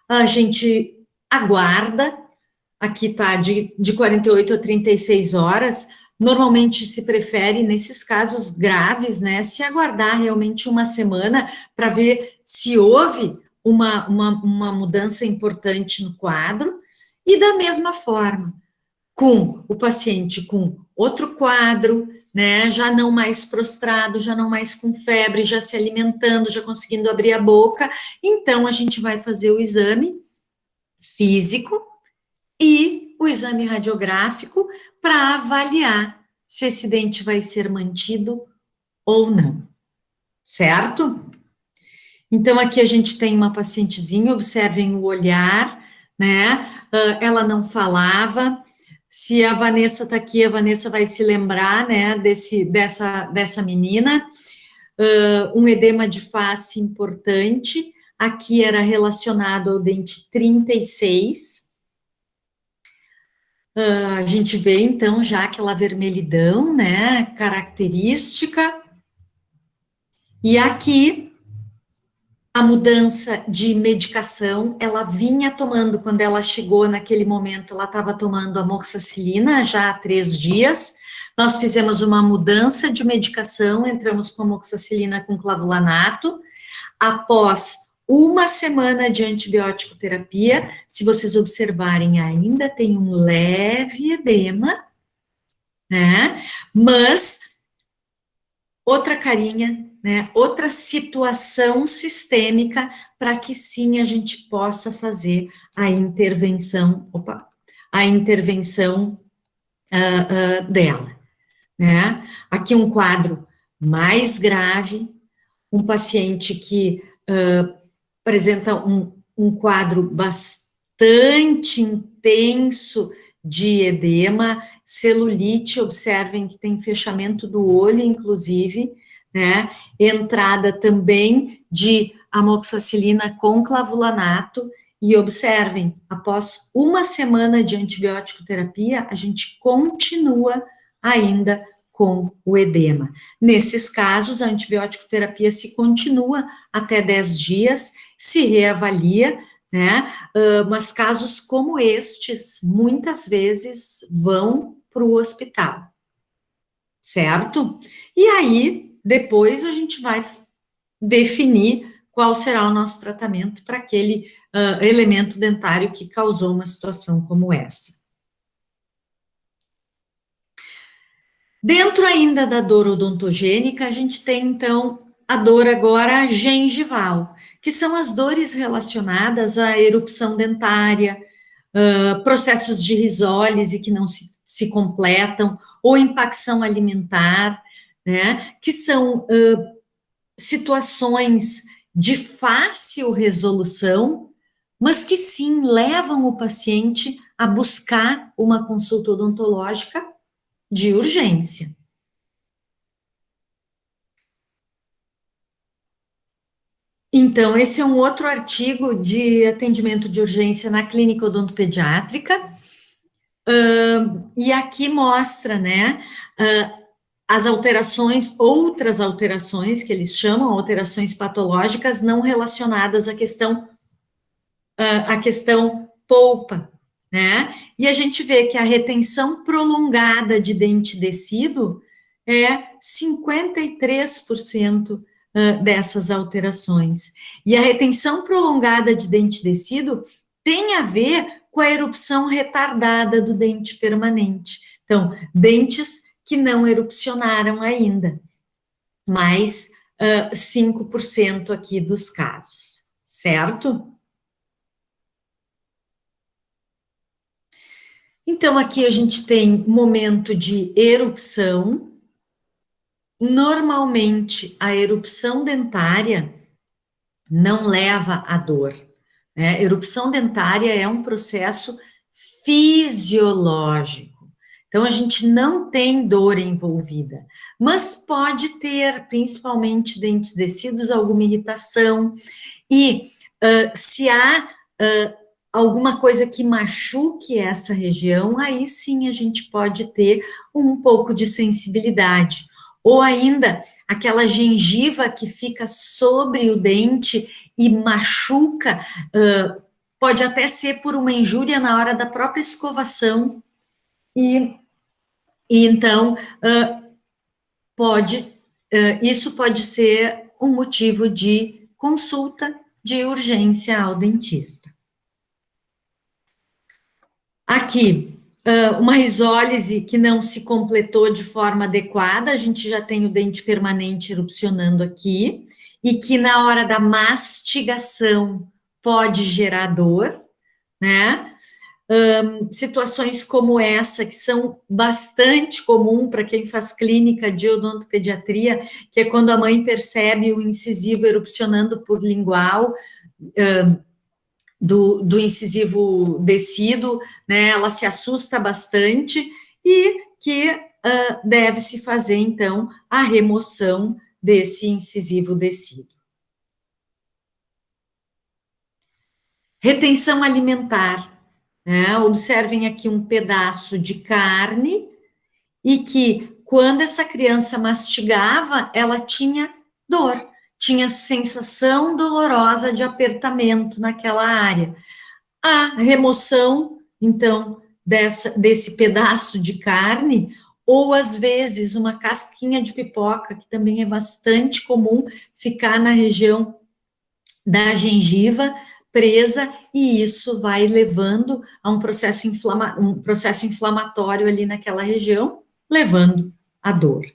A gente aguarda, aqui está de 48 a 36 horas, normalmente se prefere, nesses casos graves, né, se aguardar realmente uma semana para ver se houve uma mudança importante no quadro, e da mesma forma, com o paciente com outro quadro, né, já não mais prostrado, já não mais com febre, já se alimentando, já conseguindo abrir a boca, então a gente vai fazer o exame físico e o exame radiográfico para avaliar se esse dente vai ser mantido ou não, certo? Então, aqui a gente tem uma pacientezinha, observem o olhar, né, ela não falava. Se a Vanessa está aqui, a Vanessa vai se lembrar, né, dessa menina, um edema de face importante, aqui era relacionado ao dente 36, a gente vê, então, já aquela vermelhidão, né, característica, e aqui, a mudança de medicação, ela vinha tomando, quando ela chegou naquele momento, ela estava tomando amoxicilina já há 3 dias, nós fizemos uma mudança de medicação, entramos com amoxicilina com clavulanato, após uma semana de antibiótico terapia, se vocês observarem, ainda tem um leve edema, né, mas outra carinha, né, outra situação sistêmica para que sim a gente possa fazer a intervenção, dela, né? Aqui um quadro mais grave, um paciente que apresenta um quadro bastante intenso de edema, celulite, observem que tem fechamento do olho, inclusive, né? Entrada também de amoxicilina com clavulanato, e observem, após uma semana de antibiótico terapia, a gente continua ainda com o edema. Nesses casos, a antibiótico terapia se continua até 10 dias, se reavalia, né? Mas casos como estes, muitas vezes vão para o hospital, certo? E aí, depois a gente vai definir qual será o nosso tratamento para aquele elemento dentário que causou uma situação como essa. Dentro ainda da dor odontogênica, a gente tem, então, a dor agora gengival, que são as dores relacionadas à erupção dentária, processos de risólise que não se completam, ou impacção alimentar, né, que são situações de fácil resolução, mas que sim levam o paciente a buscar uma consulta odontológica de urgência. Então, esse é um outro artigo de atendimento de urgência na clínica odontopediátrica, e aqui mostra, né, as alterações, outras alterações, que eles chamam alterações patológicas não relacionadas à questão polpa, né? E a gente vê que a retenção prolongada de dente descido é 53% dessas alterações. E a retenção prolongada de dente descido tem a ver com a erupção retardada do dente permanente. Então, dentes que não erupcionaram ainda, mais 5% aqui dos casos, certo? Então, aqui a gente tem momento de erupção. Normalmente, a erupção dentária não leva à dor, né? Erupção dentária é um processo fisiológico. Então, a gente não tem dor envolvida, mas pode ter, principalmente dentes descidos, alguma irritação. E se há alguma coisa que machuque essa região, aí sim a gente pode ter um pouco de sensibilidade. Ou ainda, aquela gengiva que fica sobre o dente e machuca, pode até ser por uma injúria na hora da própria escovação, e então isso pode ser um motivo de consulta de urgência ao dentista. Aqui, uma risólise que não se completou de forma adequada, a gente já tem o dente permanente erupcionando aqui, e que na hora da mastigação pode gerar dor, né? Situações como essa, que são bastante comum para quem faz clínica de odontopediatria, que é quando a mãe percebe o incisivo erupcionando por lingual, do incisivo descido, né, ela se assusta bastante, e que deve-se fazer, então, a remoção desse incisivo descido. Retenção alimentar. Observem aqui um pedaço de carne, e que, quando essa criança mastigava, ela tinha dor, tinha sensação dolorosa de apertamento naquela área. A remoção, então, desse pedaço de carne, ou às vezes uma casquinha de pipoca, que também é bastante comum ficar na região da gengiva, presa, e isso vai levando a um processo inflamatório ali naquela região, levando à dor,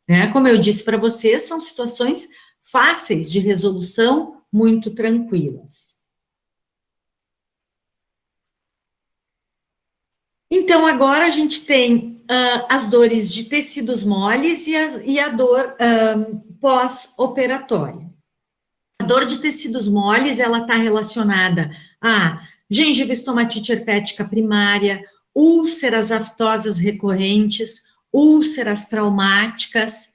né? Como eu disse para vocês, são situações fáceis de resolução, muito tranquilas. Então, agora a gente tem as dores de tecidos moles e a dor pós-operatória. A dor de tecidos moles, ela está relacionada a gengiva estomatite herpética primária, úlceras aftosas recorrentes, úlceras traumáticas.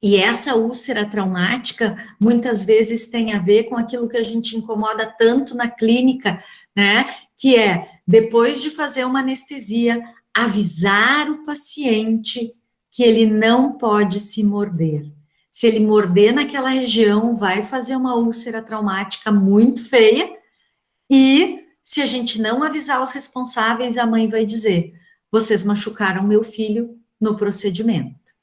E essa úlcera traumática muitas vezes tem a ver com aquilo que a gente incomoda tanto na clínica, né? Que é, depois de fazer uma anestesia, avisar o paciente que ele não pode se morder. Se ele morder naquela região, vai fazer uma úlcera traumática muito feia. E se a gente não avisar os responsáveis, a mãe vai dizer: vocês machucaram meu filho no procedimento,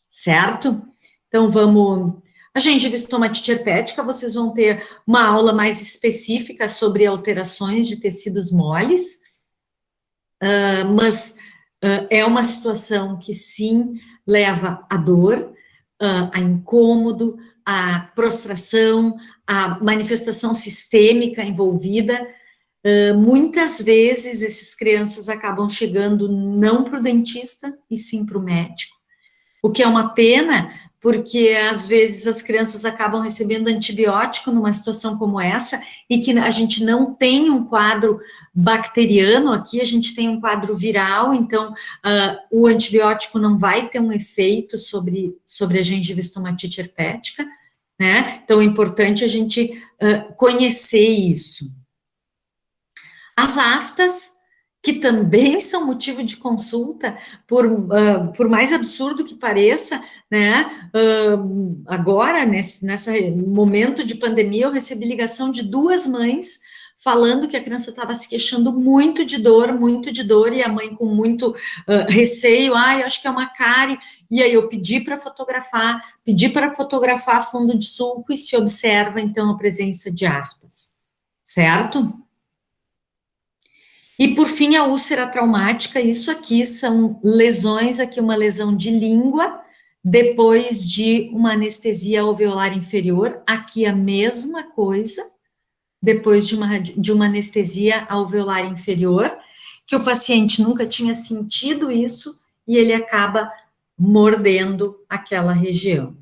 certo? Então vamos. A gengivistomatite herpética, vocês vão ter uma aula mais específica sobre alterações de tecidos moles, mas é uma situação que sim leva a dor, a incômodo, a prostração, a manifestação sistêmica envolvida. Muitas vezes essas crianças acabam chegando não para o dentista, e sim para o médico, o que é uma pena, porque às vezes as crianças acabam recebendo antibiótico numa situação como essa, e que a gente não tem um quadro bacteriano aqui, a gente tem um quadro viral, então o antibiótico não vai ter um efeito sobre a gengivistomatite herpética, né? Então é importante a gente conhecer isso. As aftas, que também são motivo de consulta, por mais absurdo que pareça, né? Agora, nesse momento de pandemia, eu recebi ligação de duas mães falando que a criança estava se queixando muito de dor, e a mãe com muito receio, eu acho que é uma cárie, e aí eu pedi para fotografar fundo de sulco, e se observa, então, a presença de aftas, certo? E por fim, a úlcera traumática, isso aqui são lesões, aqui uma lesão de língua, depois de uma anestesia alveolar inferior, aqui a mesma coisa, depois de uma anestesia alveolar inferior, que o paciente nunca tinha sentido isso, e ele acaba mordendo aquela região.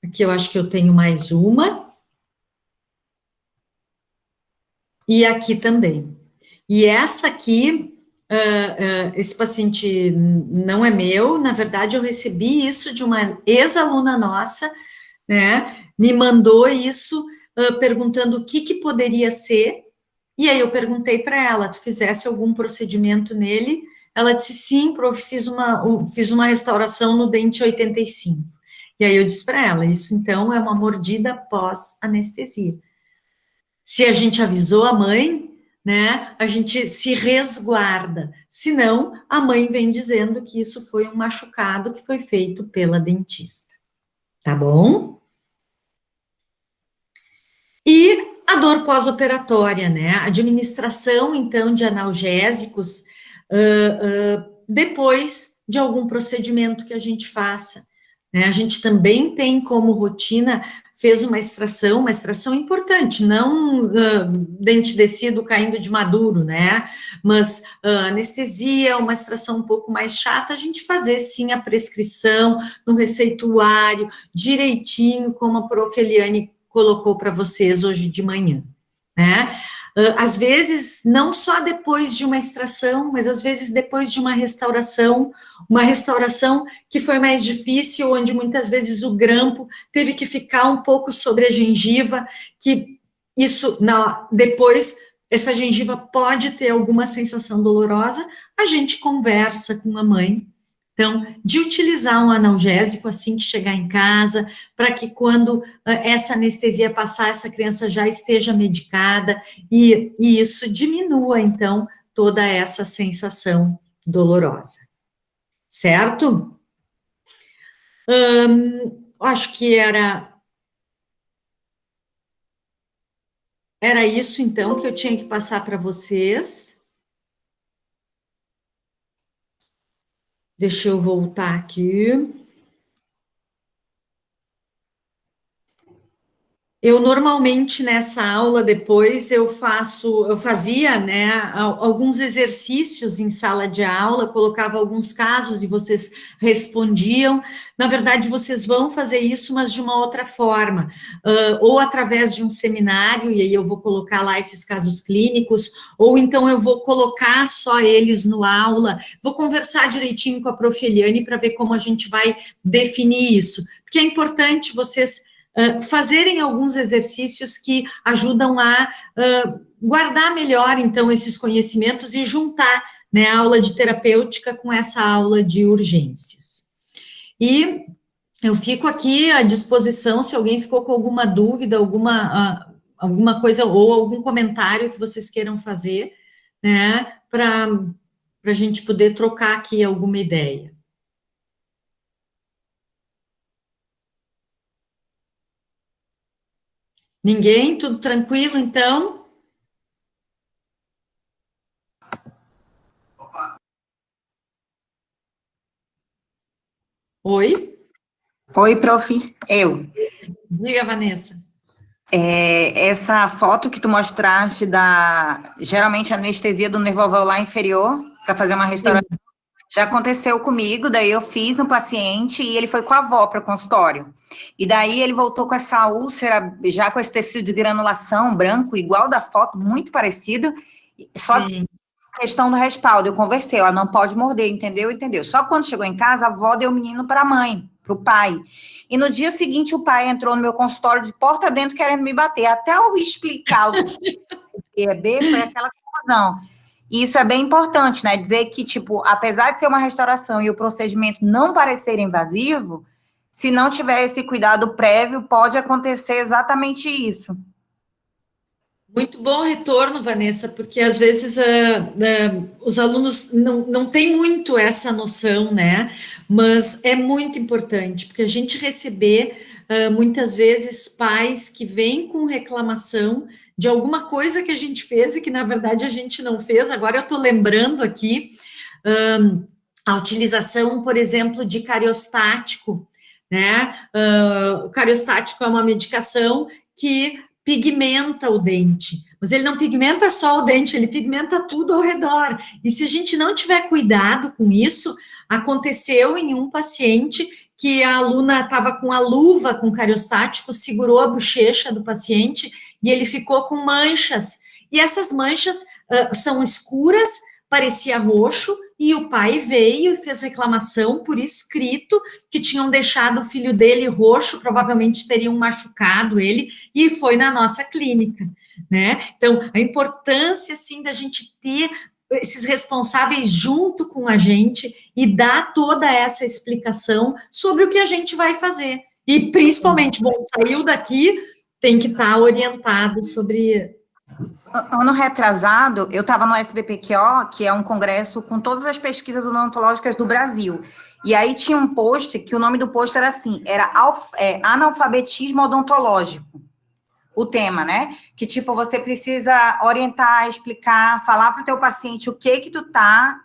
Aqui eu acho que eu tenho mais uma, e aqui também. E essa aqui, esse paciente não é meu, na verdade eu recebi isso de uma ex-aluna nossa, né, me mandou isso, perguntando o que poderia ser, e aí eu perguntei para ela: tu fizesse algum procedimento nele? Ela disse: sim, prof, fiz uma restauração no dente 85. E aí eu disse para ela: isso então é uma mordida pós-anestesia. Se a gente avisou a mãe, né, a gente se resguarda. Senão, a mãe vem dizendo que isso foi um machucado que foi feito pela dentista. Tá bom? E a dor pós-operatória, né? A administração, então, de analgésicos depois de algum procedimento que a gente faça, né? A gente também tem como rotina, fez uma extração importante, não dente descido caindo de maduro, né? Mas anestesia, uma extração um pouco mais chata, a gente fazer sim a prescrição no receituário, direitinho, como a prof. Eliane colocou para vocês hoje de manhã, né? Às vezes, não só depois de uma extração, mas às vezes depois de uma restauração que foi mais difícil, onde muitas vezes o grampo teve que ficar um pouco sobre a gengiva, que isso, depois, essa gengiva pode ter alguma sensação dolorosa, a gente conversa com a mãe. Então, de utilizar um analgésico assim que chegar em casa, para que quando essa anestesia passar, essa criança já esteja medicada, e isso diminua, então, toda essa sensação dolorosa. Certo? Acho que era isso, então, que eu tinha que passar para vocês. Deixa eu voltar aqui. Eu normalmente nessa aula depois eu fazia, né, alguns exercícios em sala de aula, colocava alguns casos e vocês respondiam. Na verdade, vocês vão fazer isso, mas de uma outra forma, ou através de um seminário, e aí eu vou colocar lá esses casos clínicos, ou então eu vou colocar só eles no aula, vou conversar direitinho com a Prof. Eliane para ver como a gente vai definir isso, porque é importante vocês fazerem alguns exercícios que ajudam a guardar melhor, então, esses conhecimentos e juntar, né, a aula de terapêutica com essa aula de urgências. E eu fico aqui à disposição se alguém ficou com alguma dúvida, alguma coisa ou algum comentário que vocês queiram fazer, né, para a gente poder trocar aqui alguma ideia. Ninguém? Tudo tranquilo, então? Oi? Oi, prof. Eu. Diga, Vanessa. Essa foto que tu mostraste da, geralmente, anestesia do nervo alveolar inferior, para fazer uma restauração, Sim. já aconteceu comigo, daí eu fiz no paciente e ele foi com a avó para o consultório. E daí ele voltou com essa úlcera, já com esse tecido de granulação branco, igual da foto, muito parecido, só que Sim. questão do respaldo, eu conversei, ela não pode morder, entendeu? Entendeu. Só quando chegou em casa, a avó deu o menino para a mãe, para o pai. E no dia seguinte, o pai entrou no meu consultório de porta dentro querendo me bater. Até eu explicar o que é B, foi aquela confusão. E isso é bem importante, né? Dizer que, tipo, apesar de ser uma restauração e o procedimento não parecer invasivo, se não tiver esse cuidado prévio, pode acontecer exatamente isso. Muito bom retorno, Vanessa, porque às vezes os alunos não têm muito essa noção, né? Mas é muito importante, porque a gente receber muitas vezes pais que vêm com reclamação de alguma coisa que a gente fez e que na verdade a gente não fez. Agora eu estou lembrando aqui a utilização, por exemplo, de cariostático, né? O cariostático é uma medicação que pigmenta o dente, mas ele não pigmenta só o dente, ele pigmenta tudo ao redor. E se a gente não tiver cuidado com isso, aconteceu em um paciente que a aluna estava com a luva com cariostático, segurou a bochecha do paciente e ele ficou com manchas. E essas manchas são escuras, parecia roxo, e o pai veio e fez reclamação por escrito que tinham deixado o filho dele roxo, provavelmente teriam machucado ele, e foi na nossa clínica, né? Então, a importância, assim, da gente ter esses responsáveis junto com a gente e dar toda essa explicação sobre o que a gente vai fazer. E, principalmente, bom, saiu daqui, tem que estar orientado sobre. Ano retrasado, eu estava no SBPQO, que é um congresso com todas as pesquisas odontológicas do Brasil. E aí tinha um post, que o nome do post era assim, era analfabetismo odontológico, o tema, né? Que, tipo, você precisa orientar, explicar, falar para o teu paciente o que tu tá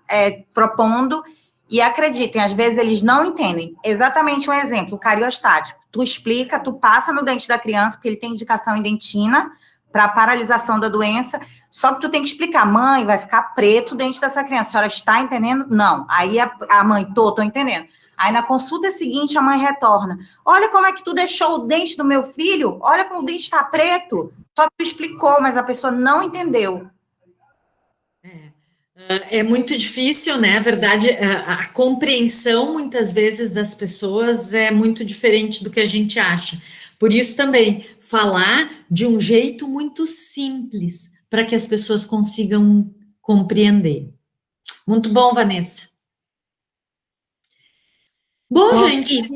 propondo, e acreditem, às vezes eles não entendem. Exatamente um exemplo, o cariostático. Tu explica, tu passa no dente da criança, porque ele tem indicação em dentina, para paralisação da doença, só que tu tem que explicar, mãe, vai ficar preto o dente dessa criança, a senhora está entendendo? Não. Aí a mãe, tô entendendo. Aí na consulta seguinte a mãe retorna, olha como é que tu deixou o dente do meu filho, olha como o dente está preto, só que tu explicou, mas a pessoa não entendeu. É muito difícil, né? A verdade, a compreensão muitas vezes das pessoas é muito diferente do que a gente acha. Por isso também falar de um jeito muito simples para que as pessoas consigam compreender. Muito bom, Vanessa. Bom, Prof, gente,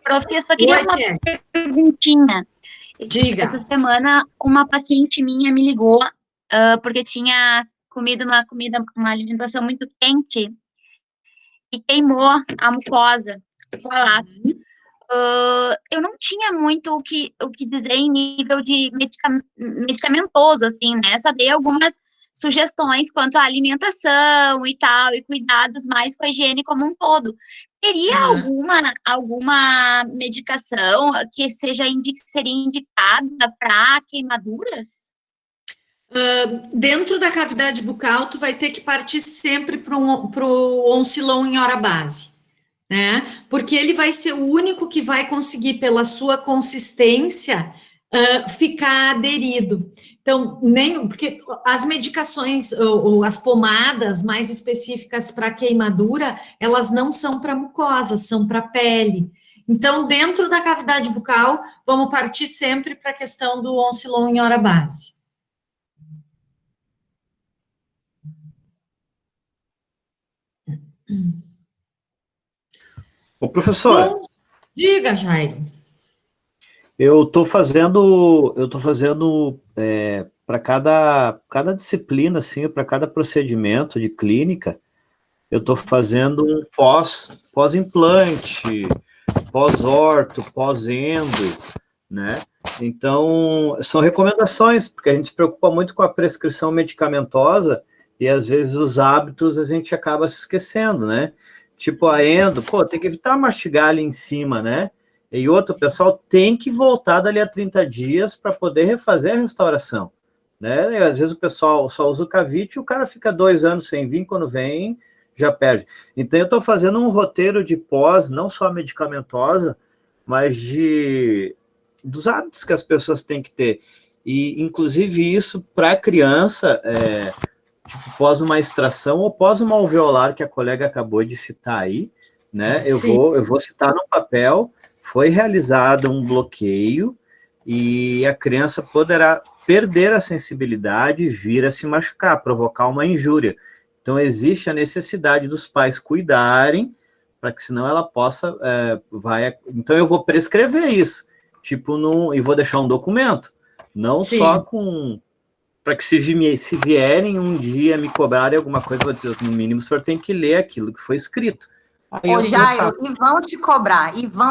prof, eu só queria oi, uma Ké. perguntinha. Essa Diga. semana, uma paciente minha me ligou, porque tinha comido uma alimentação muito quente e queimou a mucosa, o palato. Eu não tinha muito o que dizer em nível de medicamentoso, assim, né? Só dei algumas sugestões quanto à alimentação e tal, e cuidados mais com a higiene como um todo. Teria alguma medicação que seria indicada para queimaduras? Dentro da cavidade bucal, tu vai ter que partir sempre para o Oncilon em hora base, né? Porque ele vai ser o único que vai conseguir, pela sua consistência, ficar aderido. Então, porque as medicações ou as pomadas mais específicas para queimadura, elas não são para mucosa, são para pele. Então, dentro da cavidade bucal, vamos partir sempre para a questão do Oncilon em hora base. Ô, professora, Bom, diga, Jairo. eu estou fazendo para cada disciplina, assim, para cada procedimento de clínica, eu estou fazendo um pós-implante, pós-orto, pós-endo, né? Então, são recomendações, porque a gente se preocupa muito com a prescrição medicamentosa e, às vezes, os hábitos a gente acaba se esquecendo, né? Tipo a endo, tem que evitar mastigar ali em cima, né? E outro, o pessoal tem que voltar dali a 30 dias para poder refazer a restauração, né? E, às vezes o pessoal só usa o Cavite e o cara fica 2 anos sem vir, quando vem, já perde. Então, eu estou fazendo um roteiro de pós, não só medicamentosa, mas dos hábitos que as pessoas têm que ter. E, inclusive, isso para a criança, tipo, pós uma extração ou pós uma alveolar, que a colega acabou de citar aí, né? Eu vou citar no papel, foi realizado um bloqueio e a criança poderá perder a sensibilidade e vir a se machucar, provocar uma injúria. Então, existe a necessidade dos pais cuidarem, para que senão ela possa, Então, eu vou prescrever isso, tipo, e vou deixar um documento, não só para que se vierem um dia me cobrarem alguma coisa, eu vou dizer, no mínimo, o senhor tem que ler aquilo que foi escrito. Ô, Jairo, e vão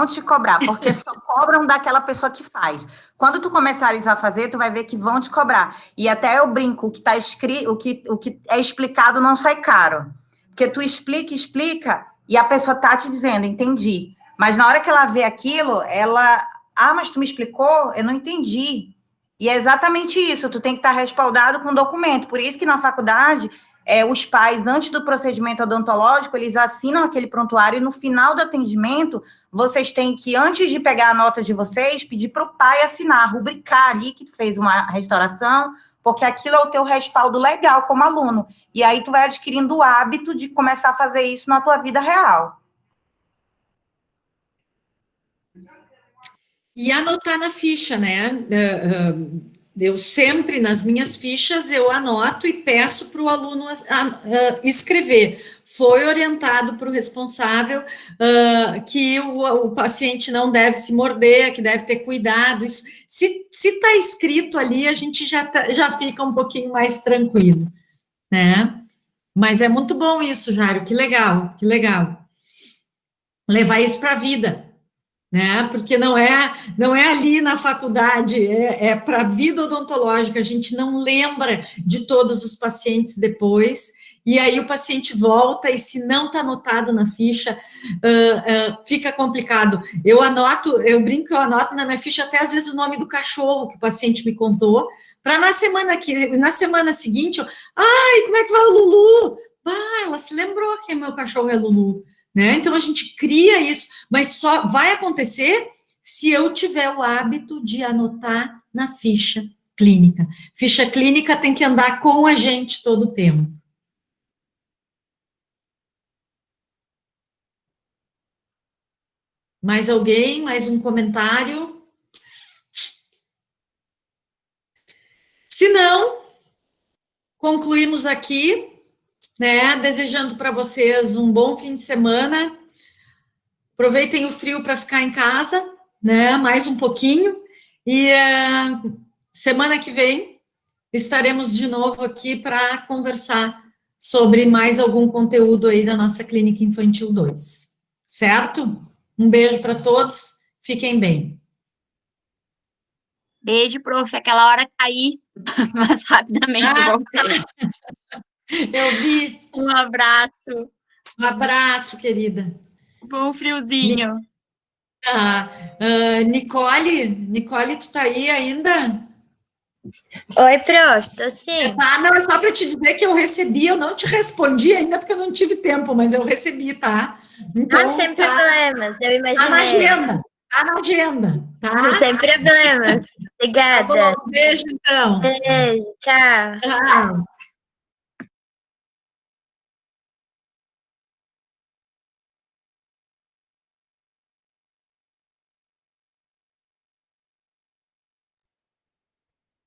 te cobrar, porque só cobram daquela pessoa que faz. Quando tu começares a fazer, tu vai ver que vão te cobrar. E até eu brinco, o que tá escrito, o que é explicado não sai caro. Porque tu explica, e a pessoa tá te dizendo, entendi. Mas na hora que ela vê aquilo, mas tu me explicou? Eu não entendi. E é exatamente isso, tu tem que estar respaldado com documento. Por isso que na faculdade, os pais, antes do procedimento odontológico, eles assinam aquele prontuário e no final do atendimento, vocês têm que, antes de pegar a nota de vocês, pedir para o pai assinar, rubricar ali que tu fez uma restauração, porque aquilo é o teu respaldo legal como aluno. E aí tu vai adquirindo o hábito de começar a fazer isso na tua vida real. E anotar na ficha, né? Eu sempre, nas minhas fichas, eu anoto e peço para o aluno escrever. Foi orientado para o responsável que o paciente não deve se morder, que deve ter cuidado. Isso, se está escrito ali, a gente já fica um pouquinho mais tranquilo, né? Mas é muito bom isso, Jairo, que legal, que legal. Levar isso para a vida, né? Porque não é ali na faculdade, é para a vida odontológica. A gente não lembra de todos os pacientes depois, e aí o paciente volta, e se não está anotado na ficha, fica complicado. Eu brinco que eu anoto na minha ficha até às vezes o nome do cachorro que o paciente me contou, para na semana seguinte, como é que vai o Lulu? Ela se lembrou que meu cachorro é Lulu. Né? Então, a gente cria isso, mas só vai acontecer se eu tiver o hábito de anotar na ficha clínica. Ficha clínica tem que andar com a gente todo o tempo. Mais alguém? Mais um comentário? Se não, concluímos aqui, né? Desejando para vocês um bom fim de semana. Aproveitem o frio para ficar em casa, né? Mais um pouquinho. E semana que vem estaremos de novo aqui para conversar sobre mais algum conteúdo aí da nossa Clínica Infantil 2. Certo? Um beijo para todos. Fiquem bem. Beijo, prof. Aquela hora caí, mas rapidamente voltei. Eu vi. Um abraço. Um abraço, querida. Bom friozinho. Nicole, tu tá aí ainda? Oi, prof, tô sim. Tá, não, é só para te dizer que eu recebi, eu não te respondi ainda porque eu não tive tempo, mas eu recebi, tá? Então, Sem tá, problemas, eu tá na imaginei. agenda, tá na agenda, tá? Sem problemas. Tá Obrigada. bom, beijo então. Beijo, tchau. Tchau.